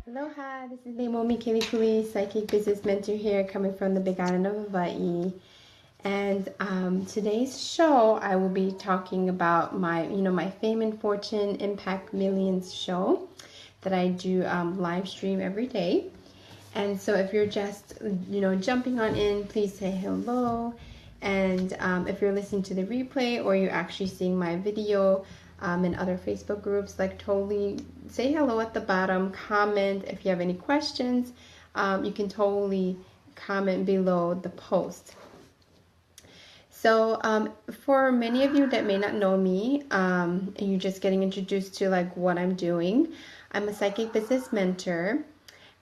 Aloha, this is Leimomi Keliikuli, Psychic Business Mentor here, coming from the Big Island of Hawaii. And today's show, I will be talking about my Fame and Fortune Impact Millions show that I do live stream every day. And so if you're just, jumping on in, please say hello. And if you're listening to the replay or you're actually seeing my video in other Facebook groups, like totally say hello at the bottom, comment. If you have any questions, you can totally comment below the post. So for many of you that may not know me, and you're just getting introduced to like what I'm doing, I'm a psychic business mentor.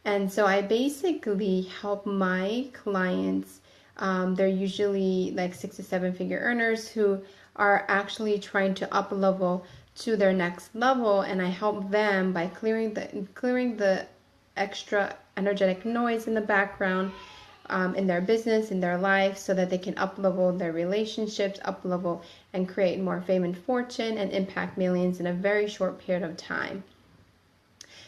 And so I basically help my clients. They're usually like 6 to 7 figure earners who are actually trying to up level to their next level, and I help them by clearing the extra energetic noise in the background in their business, in their life, so that they can up level their relationships, up level and create more fame and fortune and impact millions in a very short period of time.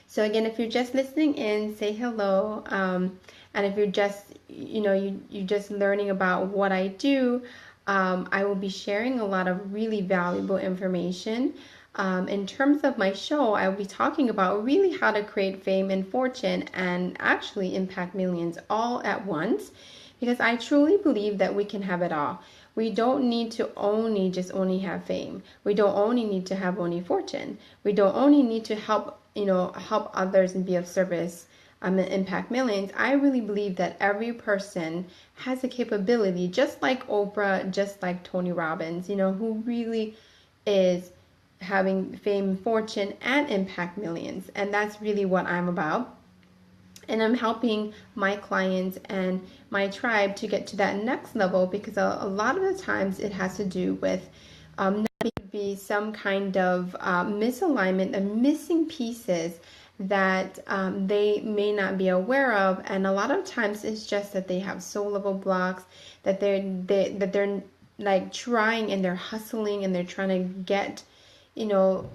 So again, if you're just listening in, say hello. And if you're just, you're just learning about what I do, I will be sharing a lot of really valuable information. In terms of my show, I will be talking about really how to create fame and fortune and actually impact millions all at once, because I truly believe that we can have it all. We don't need to only have fame. We don't only need to have only fortune. We don't only need to help others and be of service and impact millions. I really believe that every person has a capability, just like Oprah, just like Tony Robbins, who really is having fame, fortune, and impact millions. And that's really what I'm about. And I'm helping my clients and my tribe to get to that next level, because a lot of the times it has to do with be some kind of misalignment and missing pieces that they may not be aware of. And a lot of times it's just that they have soul level blocks, that they're like trying and they're hustling and they're trying to get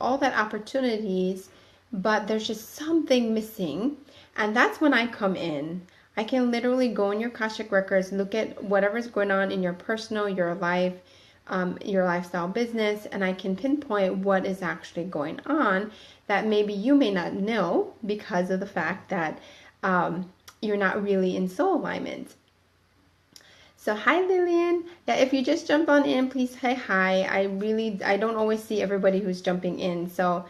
all that opportunities, but there's just something missing. And that's when I come in. I can literally go in your Akashic records, look at whatever's going on in your personal, your life, your lifestyle, business, and I can pinpoint what is actually going on that maybe you may not know because of the fact that you're not really in soul alignment. So hi Lillian. Yeah, if you just jump on in, please say hi. I don't always see everybody who's jumping in. So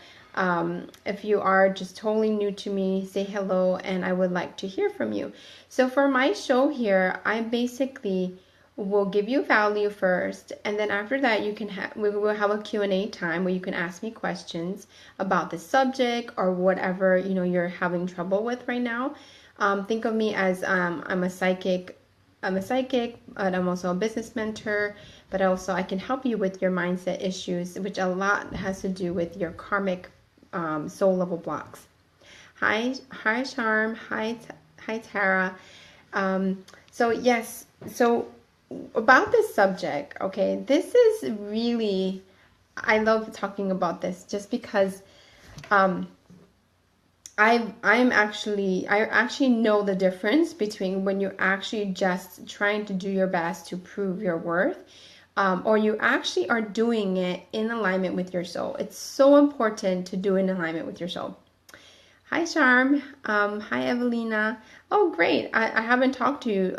if you are just totally new to me, say hello, and I would like to hear from you. So for my show here, I basically will give you value first, and then after that we will have a Q&A time where you can ask me questions about the subject or whatever you're having trouble with right now. Think of me as I'm a psychic, but I'm also a business mentor, but also I can help you with your mindset issues, which a lot has to do with your karmic soul level blocks. Hi Charm. Hi Tara. So yes, so about this subject, okay, this is really, I love talking about this just because I actually know the difference between when you're actually just trying to do your best to prove your worth, or you actually are doing it in alignment with your soul. It's so important to do in alignment with your soul. Hi Charm. Hi Evelina. Oh great, I haven't talked to you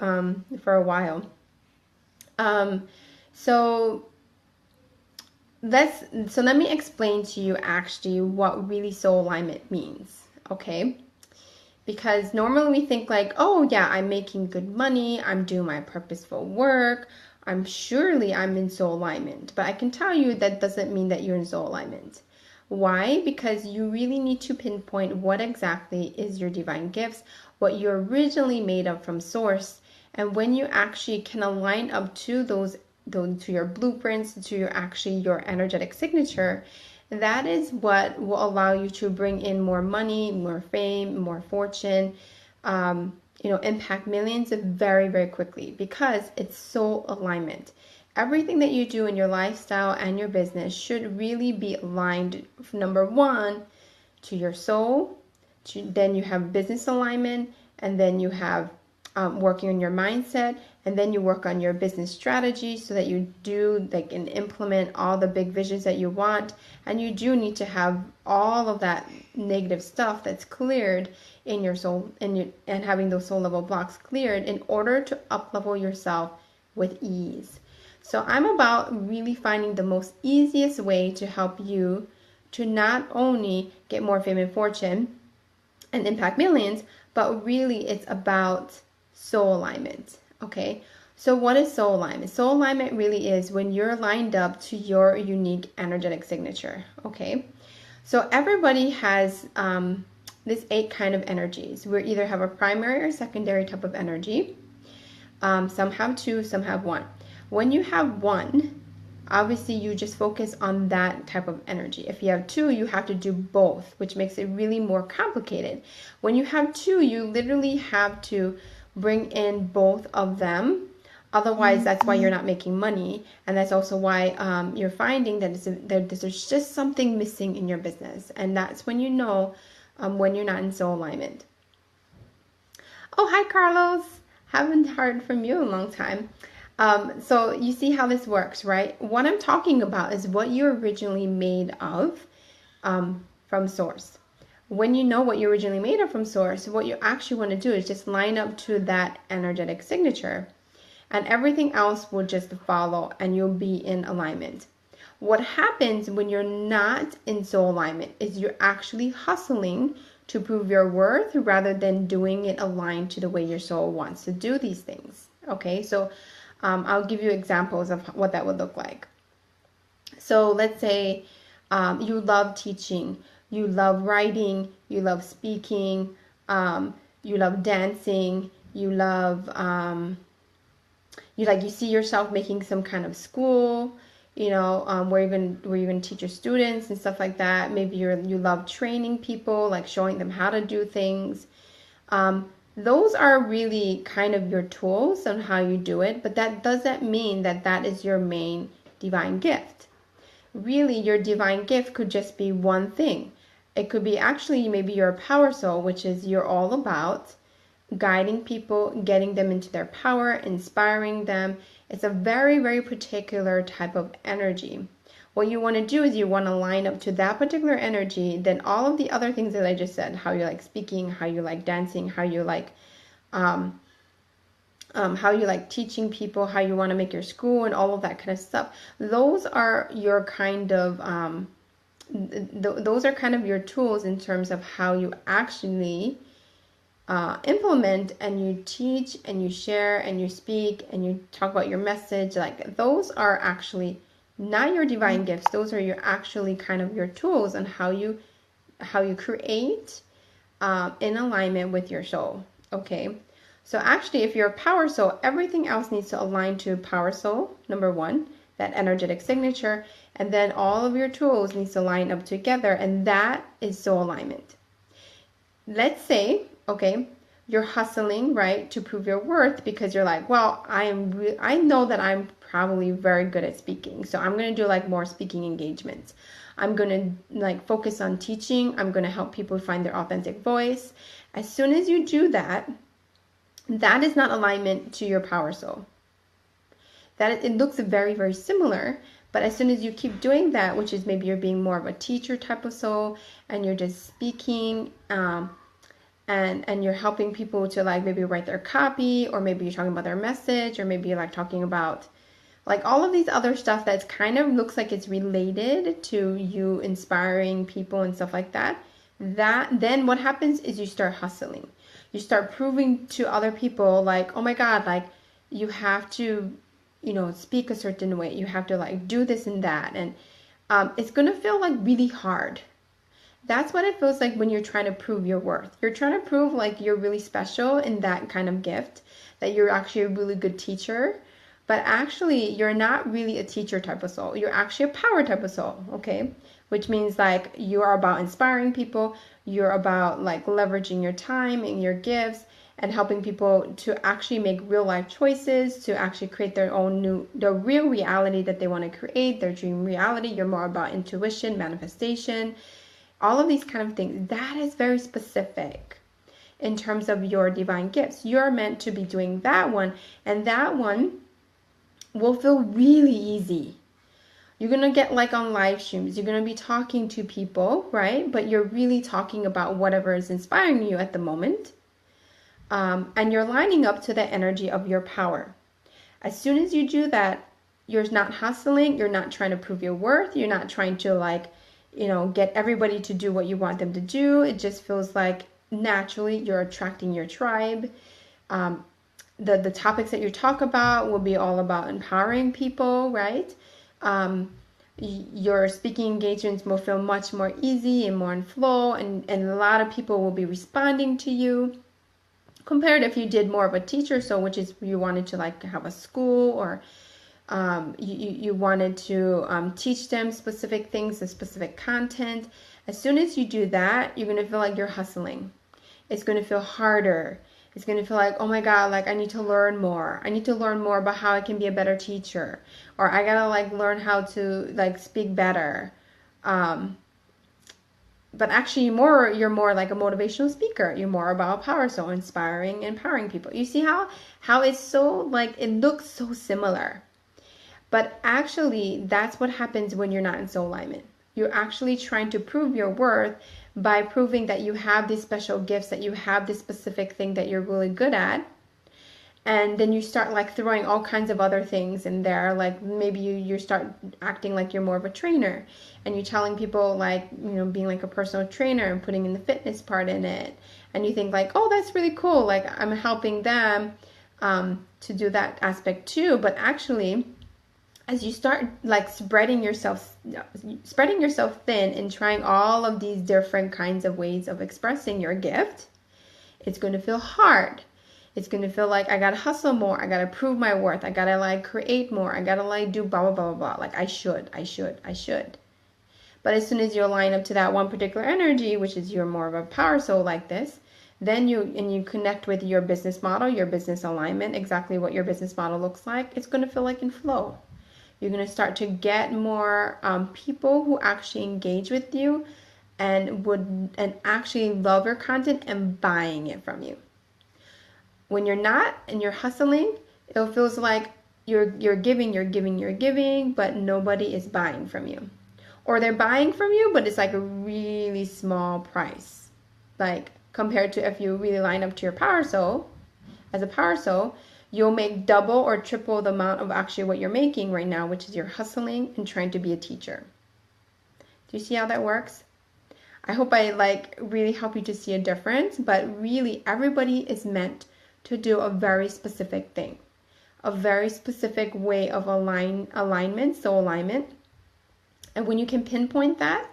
for a while. So let me explain to you actually what really soul alignment means, okay? Because normally we think like, oh yeah, I'm making good money, I'm doing my purposeful work, I'm in soul alignment. But I can tell you that doesn't mean that you're in soul alignment. Why? Because you really need to pinpoint what exactly is your divine gifts, what you're originally made of from source. And when you actually can align up to to your blueprints, to your energetic signature, that is what will allow you to bring in more money, more fame, more fortune, impact millions very, very quickly, because it's soul alignment. Everything that you do in your lifestyle and your business should really be aligned, number one, to your soul, then you have business alignment, and then you have working on your mindset, and then you work on your business strategy so that you do like and implement all the big visions that you want. And you do need to have all of that negative stuff that's cleared in your soul, and having those soul level blocks cleared in order to up level yourself with ease. So I'm about really finding the most easiest way to help you to not only get more fame and fortune and impact millions, but really it's about soul alignment. Okay, so what is soul alignment? Soul alignment really is when you're lined up to your unique energetic signature. Okay, so everybody has this 8 kind of energies. We either have a primary or secondary type of energy. Some have 2, some have 1. When you have 1, obviously you just focus on that type of energy. If you have 2, you have to do both, which makes it really more complicated. When you have 2, you literally have to bring in both of them. Otherwise, that's why you're not making money. And that's also why you're finding that there's just something missing in your business. And that's when you know when you're not in soul alignment. Oh, hi, Carlos. Haven't heard from you in a long time. So you see how this works, right? What I'm talking about is what you're originally made of from source. When you know what you're originally made of from source, what you actually want to do is just line up to that energetic signature, and everything else will just follow, and you'll be in alignment. What happens when you're not in soul alignment is you're actually hustling to prove your worth rather than doing it aligned to the way your soul wants to do these things. Okay, so I'll give you examples of what that would look like. So let's say you love teaching, you love writing, you love speaking, you love dancing, you love you see yourself making some kind of school, where you're gonna teach your students and stuff like that. Maybe you love training people, like showing them how to do things. Those are really kind of your tools on how you do it, but that doesn't mean that that is your main divine gift. Really, your divine gift could just be one thing. It could be actually maybe you're a power soul, which is you're all about guiding people, getting them into their power, inspiring them. It's a very, very particular type of energy. What you want to do is you want to line up to that particular energy, then all of the other things that I just said, how you like speaking, how you like dancing, how you like teaching people, how you want to make your school and all of that kind of stuff. Those are your kind of those are kind of your tools in terms of how you actually implement, and you teach and you share and you speak and you talk about your message. Like, those are actually not your divine gifts. Those are your actually kind of your tools on how you create in alignment with your soul. Okay, so actually, if you're a power soul, everything else needs to align to power soul, number 1, that energetic signature, and then all of your tools needs to line up together, and that is soul alignment. Let's say, okay, you're hustling, right, to prove your worth because you're like, well, I know that I'm probably very good at speaking, so I'm going to do like more speaking engagements. I'm going to like focus on teaching. I'm going to help people find their authentic voice. As soon as you do that, that is not alignment to your power soul. That it looks very, very similar, but as soon as you keep doing that, which is maybe you're being more of a teacher type of soul, and you're just speaking, and you're helping people to like maybe write their copy, or maybe you're talking about their message, or maybe you're like talking about like all of these other stuff that's kind of looks like it's related to you inspiring people and stuff like that. Then what happens is you start hustling. You start proving to other people like, oh my God, like you have to, speak a certain way. You have to like do this and that. And it's going to feel like really hard. That's what it feels like when you're trying to prove your worth. You're trying to prove like you're really special in that kind of gift, that you're actually a really good teacher. But actually, you're not really a teacher type of soul. You're actually a power type of soul, okay? Which means like you are about inspiring people. You're about like leveraging your time and your gifts and helping people to actually make real life choices, to actually create their own the real reality that they want to create, their dream reality. You're more about intuition, manifestation. all of these kind of things. That is very specific in terms of your divine gifts. You're meant to be doing that one, and that one will feel really easy. You're going to get like on live streams, you're going to be talking to people, right? But you're really talking about whatever is inspiring you at the moment. And you're lining up to the energy of your power. As soon as you do that, you're not hustling, you're not trying to prove your worth, you're not trying to like, get everybody to do what you want them to do. It just feels like naturally you're attracting your tribe. The topics that you talk about will be all about empowering people, right? Your speaking engagements will feel much more easy and more in flow, and a lot of people will be responding to you, compared if you did more of a teacher, so which is you wanted to like have a school, or you wanted to teach them specific things, a specific content. As soon as you do that, you're going to feel like you're hustling. It's going to feel harder. It's going to feel like, oh my God, like I need to learn more. I need to learn more about how I can be a better teacher. Or I got to like learn how to like speak better. But actually you're more like a motivational speaker. You're more about power, so inspiring, empowering people. You see how it's so like, it looks so similar. But actually that's what happens when you're not in soul alignment. You're actually trying to prove your worth by proving that you have these special gifts, that you have this specific thing that you're really good at. And then you start like throwing all kinds of other things in there. Like maybe you start acting like you're more of a trainer, and you're telling people like, being like a personal trainer and putting in the fitness part in it. And you think like, oh, that's really cool. Like I'm helping them to do that aspect too. But actually, as you start like spreading yourself thin and trying all of these different kinds of ways of expressing your gift, it's going to feel hard. It's going to feel like I got to hustle more. I got to prove my worth. I got to like create more. I got to like do blah, blah, blah, blah. Like I should. But as soon as you align up to that one particular energy, which is you're more of a power soul like this, then you connect with your business model, your business alignment, exactly what your business model looks like. It's going to feel like in flow. You're going to start to get more people who actually engage with you and actually love your content and buying it from you. When you're not and you're hustling, it feels like you're giving, but nobody is buying from you. Or they're buying from you, but it's like a really small price. Like compared to if you really line up to your power soul, as a power soul, you'll make double or triple the amount of actually what you're making right now, which is you're hustling and trying to be a teacher. Do you see how that works? I hope I like really help you to see a difference, but really everybody is meant to do a very specific thing, a very specific way of alignment, soul alignment. And when you can pinpoint that,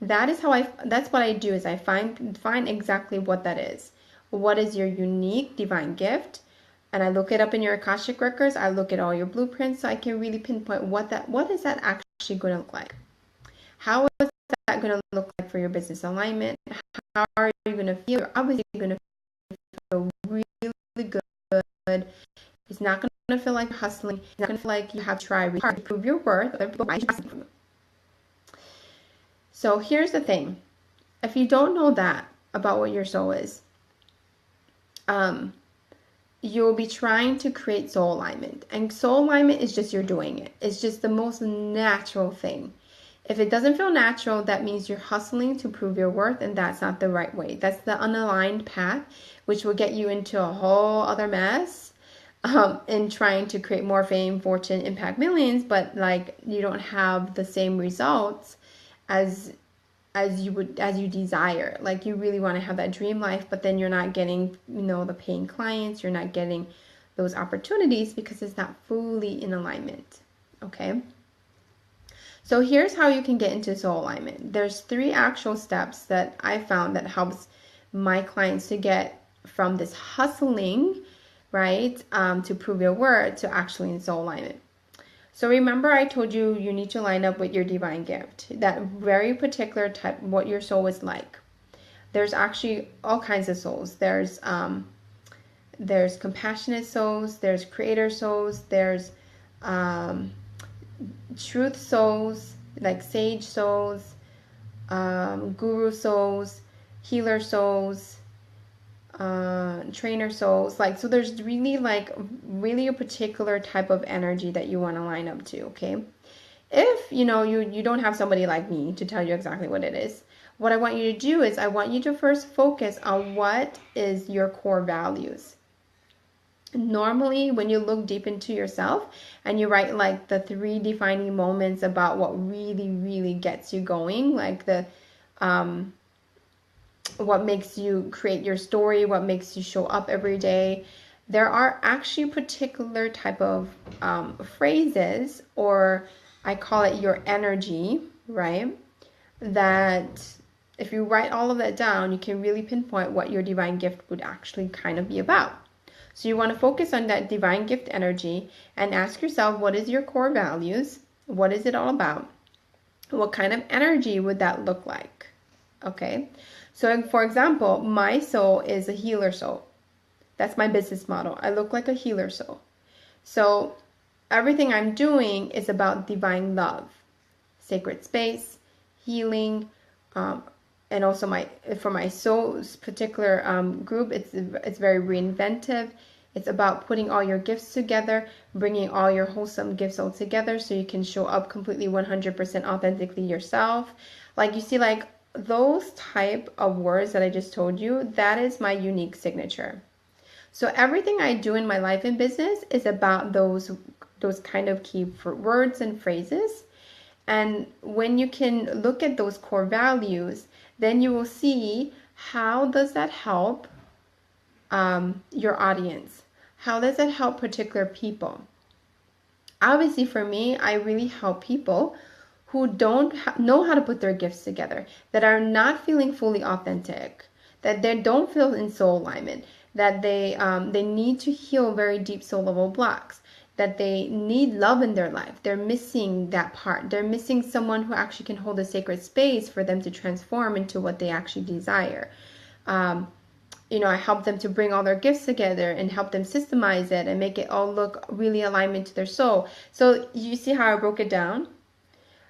that's what I do is I find exactly what that is. What is your unique divine gift? And I look it up in your Akashic records. I look at all your blueprints, so I can really pinpoint what is that actually going to look like. How is that going to look like for your business alignment? How are you going to feel? You're obviously going to feel really good. It's not going to feel like hustling. It's not going to feel like you have to try really hard to prove your worth. So here's the thing. If you don't know that about what your soul is, you'll be trying to create soul alignment. And soul alignment is just you're doing it. It's just the most natural thing. If it doesn't feel natural, that means you're hustling to prove your worth, and that's not the right way. That's the unaligned path, which will get you into a whole other mess in trying to create more fame, fortune, impact millions, but like you don't have the same results as you desire. Like you really want to have that dream life, but then you're not getting, the paying clients, you're not getting those opportunities because it's not fully in alignment. Okay. So here's how you can get into soul alignment. There's 3 actual steps that I found that helps my clients to get from this hustling, right, to prove your worth to actually in soul alignment. So remember I told you need to line up with your divine gift, that very particular type, what your soul is like. There's actually all kinds of souls. There's compassionate souls, there's creator souls, there's truth souls, like sage souls, guru souls, healer souls, trainer souls. Like, so there's really like really a particular type of energy that you want to line up to, okay? If you don't have somebody like me to tell you exactly what it is, what I want you to do is I want you to first focus on what is your core values. Normally, when you look deep into yourself and you write like the 3 defining moments about what really, really gets you going, like the what makes you create your story, what makes you show up every day, there are actually particular type of phrases, or I call it your energy, right? That if you write all of that down, you can really pinpoint what your divine gift would actually kind of be about. So you want to focus on that divine gift energy and ask yourself, what is your core values? What is it all about? What kind of energy would that look like? Okay. So for example, my soul is a healer soul. That's my business model. I look like a healer soul. So everything I'm doing is about divine love, sacred space, healing, and also for my soul's particular group, it's very reinventive. It's about putting all your gifts together, bringing all your wholesome gifts all together so you can show up completely 100% authentically yourself. Like you see, like those type of words that I just told you, that is my unique signature. So everything I do in my life and business is about those kind of key words and phrases. And when you can look at those core values, then you will see how does that help your audience? How does it help particular people? Obviously, for me, I really help people who don't know how to put their gifts together, that are not feeling fully authentic, that they don't feel in soul alignment, that they need to heal very deep soul level blocks, that they need love in their life. They're missing that part. They're missing someone who actually can hold a sacred space for them to transform into what they actually desire. I help them to bring all their gifts together and help them systemize it and make it all look really alignment to their soul. So you see how I broke it down?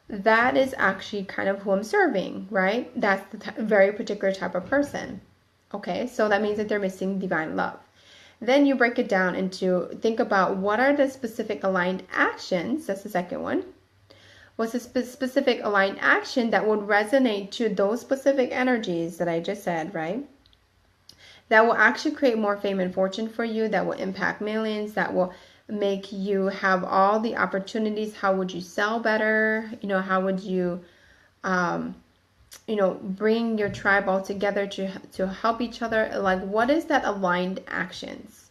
That is actually kind of who I'm serving, right? That's the very particular type of person. Okay, so that means that they're missing divine love. Then you break it down into, think about what are the specific aligned actions. That's the second one. What's the specific aligned action that would resonate to those specific energies that I just said, right? That will actually create more fame and fortune for you, that will impact millions, that will make you have all the opportunities. How would you sell better? How would you, bring your tribe all together to help each other? Like, what is that aligned actions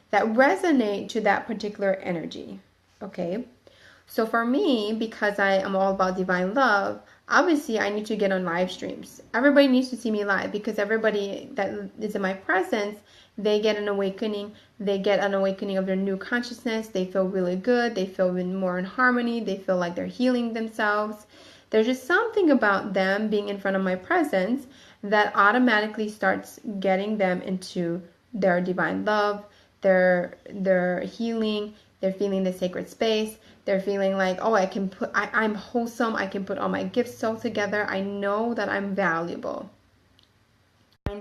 that resonate to that particular energy? Okay. So for me, because I am all about divine love, obviously I need to get on live streams. Everybody needs to see me live, because everybody that is in my presence, they get an awakening. They get an awakening of their new consciousness. They feel really good. They feel more in harmony. They feel like they're healing themselves. There's just something about them being in front of my presence that automatically starts getting them into their divine love, their healing. They're feeling the sacred space. They're feeling like, oh, I'm wholesome. I can put all my gifts all together. I know that I'm valuable.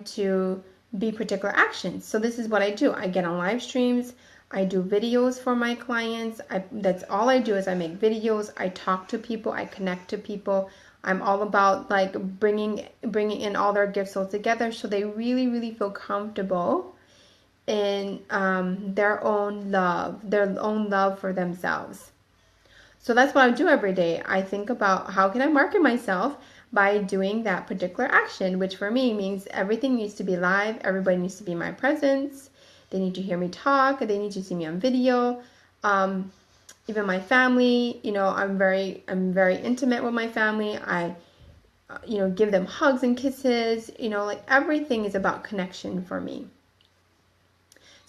To be particular actions. So this is what I do. I get on live streams. I do videos for my clients. That's all I do is I make videos. I talk to people. I connect to people. I'm all about like bringing in all their gifts all together so they really, really feel comfortable in their own love for themselves. So that's what I do every day. I think about how can I market myself by doing that particular action, which for me means everything needs to be live. Everybody needs to be in my presence. They need to hear me talk. They need to see me on video. Even my family, I'm very intimate with my family. I, give them hugs and kisses. Like everything is about connection for me.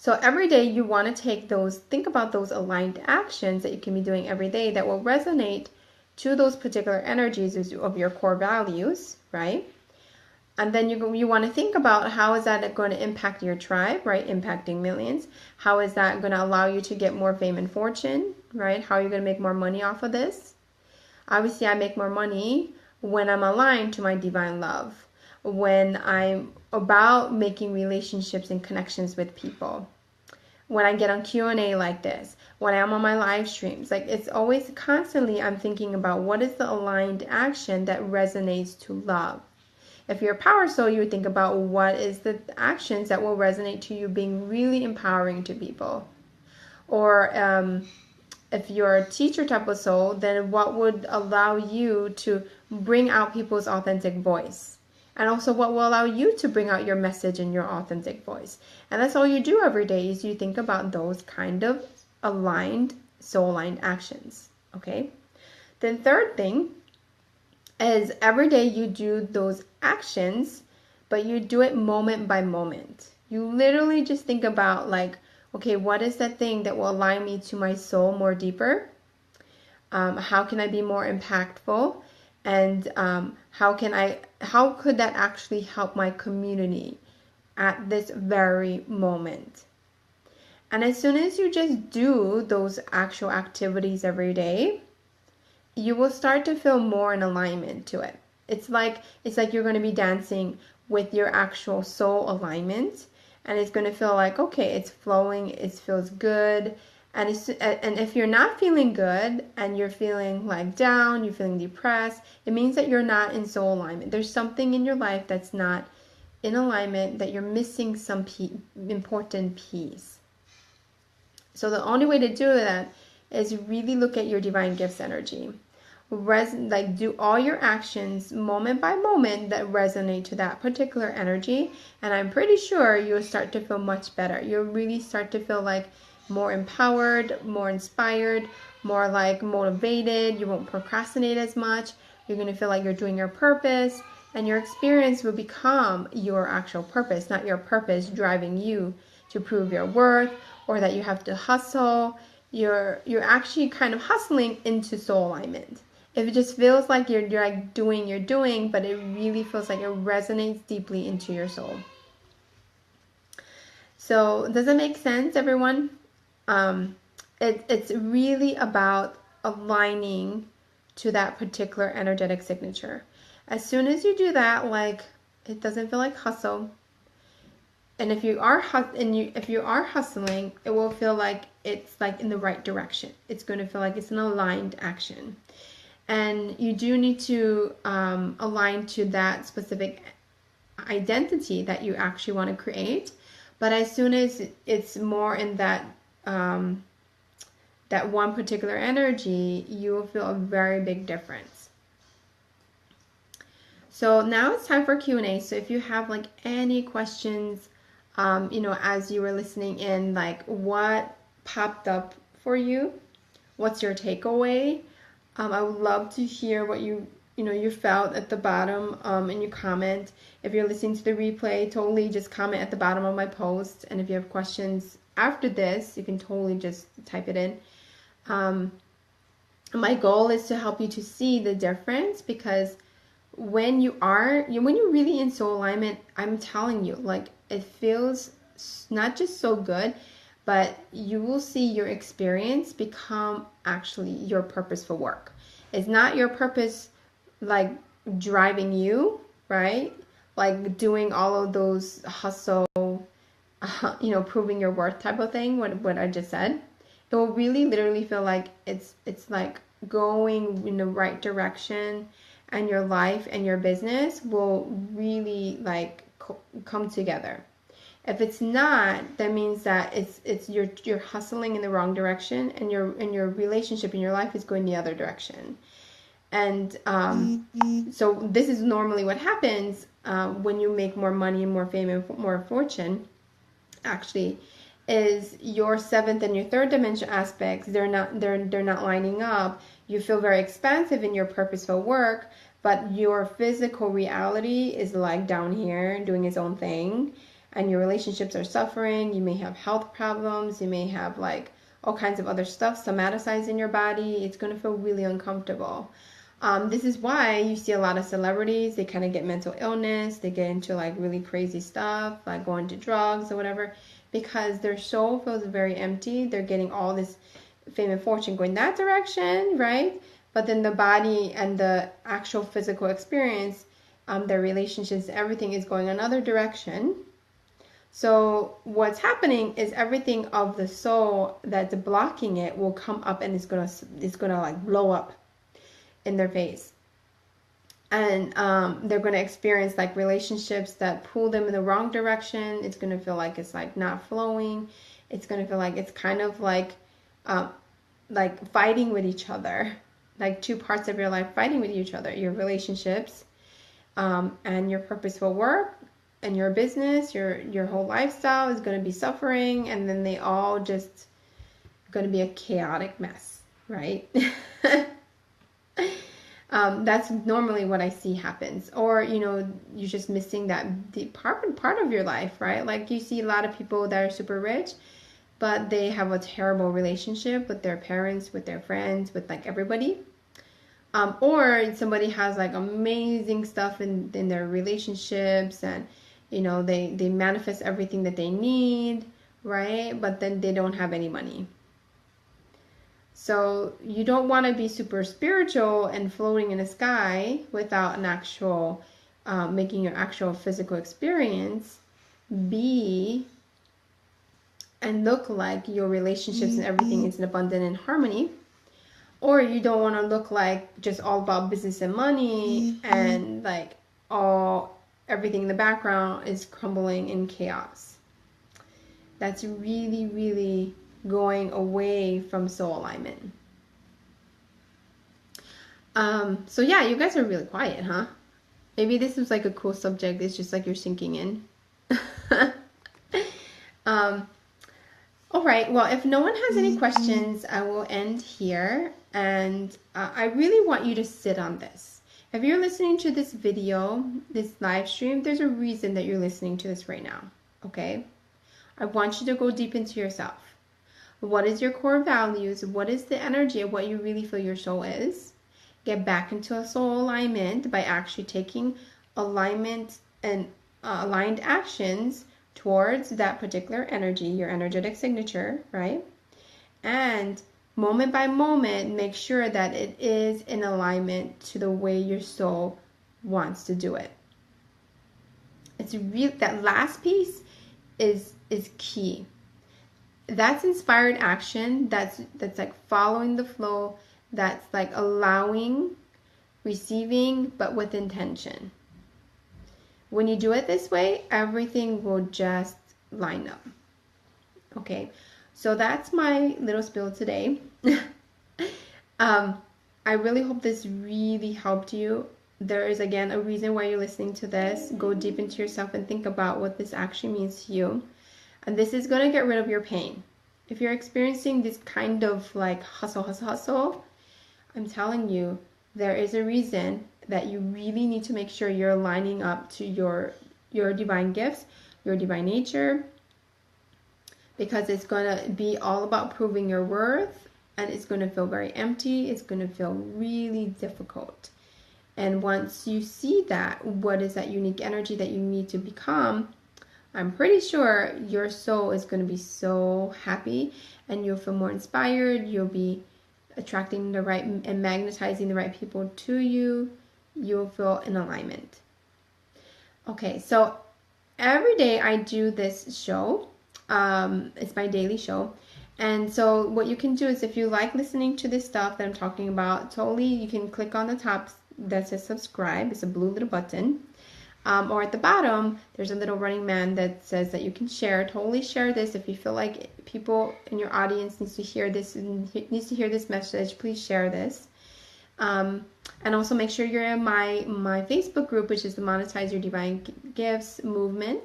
So every day you want to think about those aligned actions that you can be doing every day that will resonate to those particular energies of your core values, right? And then you want to think about how is that going to impact your tribe, right? Impacting millions. How is that going to allow you to get more fame and fortune, right? How are you going to make more money off of this? Obviously, I make more money when I'm aligned to my divine love, when I'm about making relationships and connections with people, when I get on Q&A like this, when I'm on my live streams. Like, it's always constantly I'm thinking about what is the aligned action that resonates to love. If you're a power soul, you would think about what is the actions that will resonate to you being really empowering to people. Or if you're a teacher type of soul, then what would allow you to bring out people's authentic voice? And also what will allow you to bring out your message in your authentic voice? And that's all you do every day, is you think about those kind of aligned, soul-aligned actions, okay? Then third thing is every day you do those actions, but you do it moment by moment. You literally just think about, like, okay, what is that thing that will align me to my soul more deeper? How can I be more impactful? And how could that actually help my community at this very moment? And as soon as you just do those actual activities every day, you will start to feel more in alignment to it. It's like you're going to be dancing with your actual soul alignment, and it's going to feel like, okay, it's flowing, it feels good. And if you're not feeling good and you're feeling like down, you're feeling depressed, it means that you're not in soul alignment. There's something in your life that's not in alignment, that you're missing some important piece. So the only way to do that is really look at your divine gifts energy. Do all your actions moment by moment that resonate to that particular energy, and I'm pretty sure you'll start to feel much better. You'll really start to feel like more empowered, more inspired, more like motivated. You won't procrastinate as much. You're going to feel like you're doing your purpose, and your experience will become your actual purpose, not your purpose driving you to prove your worth, or that you have to hustle. You're actually kind of hustling into soul alignment. If it just feels like you're like doing, but it really feels like it resonates deeply into your soul. So does it make sense, everyone? It's really about aligning to that particular energetic signature. As soon as you do that, like, it doesn't feel like hustle. And if you are hustling, it will feel like it's like in the right direction. It's going to feel like it's an aligned action. And you do need to align to that specific identity that you actually want to create. But as soon as it's more in that that one particular energy, you will feel a very big difference. So now it's time for Q&A. So if you have like any questions, as you were listening in, like, what popped up for you? What's your takeaway? I would love to hear what you felt at the bottom in your comment. If you're listening to the replay, totally just comment at the bottom of my post. And if you have questions after this, you can totally just type it in. My goal is to help you to see the difference, because when you're really in soul alignment, I'm telling you, like, it feels not just so good, but you will see your experience become actually your purposeful work. It's not your purpose like driving you, right? Like doing all of those hustle, proving your worth type of thing, what I just said. It will really literally feel like it's like going in the right direction, and your life and your business will really like come together. If it's not, that means that you're hustling in the wrong direction, and your relationship in your life is going the other direction. And so this is normally what happens when you make more money and more fame and more fortune. Actually, is your seventh and your third dimension aspects, they're not lining up. You feel very expansive in your purposeful work, but your physical reality is like down here doing its own thing, and your relationships are suffering. You may have health problems, you may have like all kinds of other stuff somaticized in your body. It's going to feel really uncomfortable. This is why you see a lot of celebrities, they kind of get mental illness, they get into like really crazy stuff, like going to drugs or whatever, because their soul feels very empty. They're getting all this fame and fortune going that direction, right? but then the body and the actual physical experience, their relationships, everything is going another direction. So what's happening is everything of the soul that's blocking it will come up, and it's gonna like blow up in their face. And they're going to experience like relationships that pull them in the wrong direction. It's going to feel like it's like not flowing. It's going to feel like it's kind of like fighting with each other, like two parts of your life fighting with each other, your relationships and your purposeful work and your business, your whole lifestyle is going to be suffering, and then they all just going to be a chaotic mess, right? That's normally what I see happens. Or, you know, you're just missing that deep part of your life, right? Like you see a lot of people that are super rich, but they have a terrible relationship with their parents, with their friends, with like everybody. Or somebody has like amazing stuff in their relationships, and, you know, they manifest everything that they need, right? But then they don't have any money. So you don't want to be super spiritual and floating in the sky without an actual, making your actual physical experience be and look like your relationships and everything is in abundance and harmony. Or you don't want to look like just all about business and money and like everything in the background is crumbling in chaos. That's really, really going away from soul alignment. So yeah, you guys are really quiet, huh? Maybe this is like a cool subject. It's just like you're sinking in. All right. Well, if no one has any questions, I will end here. And I really want you to sit on this. If you're listening to this video, this live stream, there's a reason that you're listening to this right now. Okay? I want you to go deep into yourself. What is your core values? What is the energy of what you really feel your soul is? Get back into a soul alignment by actually taking alignment and aligned actions towards that particular energy, your energetic signature, right? And moment by moment, make sure that it is in alignment to the way your soul wants to do it. It's real. That last piece is key. That's inspired action. That's like following the flow. That's like allowing, receiving, but with intention. When you do it this way, everything will just line up. Okay, so that's my little spiel today. I really hope this really helped you. There is, again, a reason why you're listening to this. Go deep into yourself and think about what this actually means to you. And this is going to get rid of your pain. If you're experiencing this kind of like hustle, I'm telling you, there is a reason that you really need to make sure you're lining up to your divine gifts, your divine nature, because it's going to be all about proving your worth, and it's going to feel very empty. It's going to feel really difficult. And once you see that, what is that unique energy that you need to become, I'm pretty sure your soul is going to be so happy, and you'll feel more inspired. You'll be attracting the right and magnetizing the right people to you. You'll feel in alignment. Okay, so every day I do this show. It's my daily show. And so what you can do is, if you like listening to this stuff that I'm talking about, totally, you can click on the top that says subscribe. It's a blue little button. Or at the bottom, there's a little running man that says that you can share. Totally share this. If you feel like people in your audience needs to hear this message, please share this. And also make sure you're in my Facebook group, which is the Monetize Your Divine Gifts movement.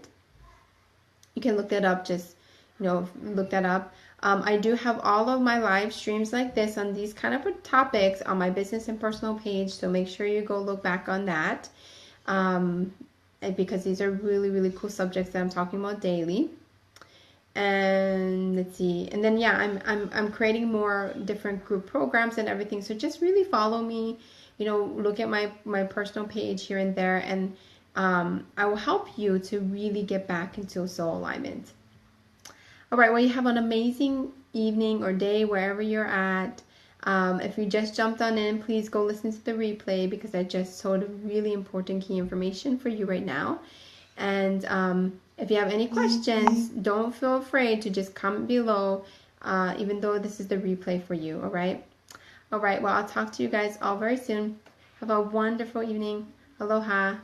You can look that up. Just, look that up. I do have all of my live streams like this on these kind of topics on my business and personal page. So make sure you go look back on that. Because these are really, really cool subjects that I'm talking about daily. And let's see. And then, yeah, I'm creating more different group programs and everything. So just really follow me, look at my personal page here and there. And I will help you to really get back into soul alignment. All right. Well, you have an amazing evening or day wherever you're at. If you just jumped on in, please go listen to the replay because I just told really important key information for you right now. And if you have any questions, don't feel afraid to just comment below, even though this is the replay for you, all right? All right, well, I'll talk to you guys all very soon. Have a wonderful evening. Aloha.